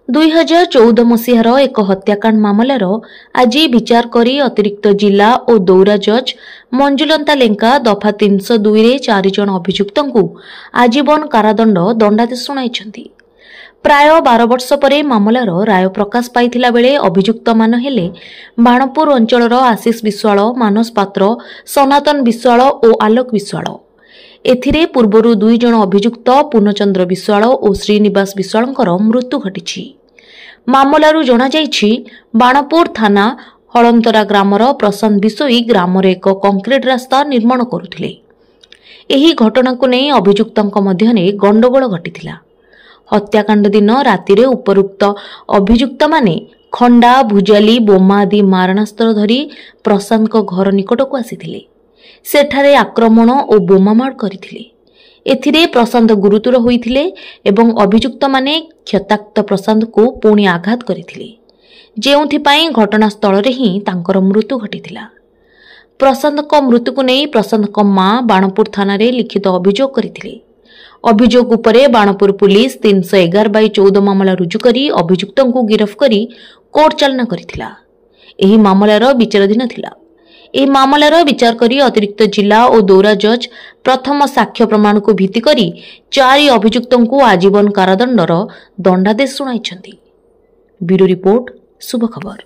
2014 मसीहार एक हत्याकांड मामलार आज विचार करी अतिरिक्त जिला और दौरा जज मंजुलता लेंका दफा 302 रे 4 जन अभियुक्त आजीवन कारादंड दंडादेश शुणाई। प्राय 12 वर्ष पर मामलार राय प्रकाश पाइथिला बेले अभियुक्त मान हेले बाणपुर अंचल आशीष विश्वाल, मानस पात्र, सनातन विश्वाल और आलोक विश्वाल। एथिरे पूर्वरु 2 जन अभियुक्त पूर्णचंद्र विश्वाल और श्रीनिवास विश्वालंकर मृत्यु घटिछि। मामलारू जना जाइछि बाणपुर थाना हलंतरा ग्रामर प्रशांत बिसोई ग्रामर एक कंक्रीट रास्ता निर्माण करुथिले। एही घटना को नहीं अभियुक्तंक मध्यने गंडगोल घटिथिला। हत्याकांड दिन रातिरे उपरुक्त अभियुक्त माने खंडा, भुजाली, बोमा आदि मारणास्त्र धरी प्रशांत घर निकट को आसीथिले। सेठारे आक्रमण और बोमामाड़ करथिले। एथिरे प्रशांत गुरुतर होइथिले एवं अभियुक्त माने क्षताक्त प्रशांत को पुणी आघात करथिले, जेउथिपाई घटनास्थल रे ही तांकर मृत्यु घटिथिला। प्रशांत को मृत्यु को नहीं प्रशांत को मां बाणपुर थाना रे लिखित अभियोग करथिले। अभियोग उपरे बाणपुर पुलिस 311/14 मामला रुजु करी अभियुक्त को गिरफ्त करी कोर्ट चालना करथिला। एही मामलार विचाराधीन थिला। एही मामलार विचार करी अतिरिक्त जिला और दौरा जज प्रथम साक्ष्य प्रमाण को भित्ति करी 4 अभियुक्त को आजीवन कारादंडर दंडादेश शुणाइछन्ति। ब्यूरो रिपोर्ट, शुभ खबर।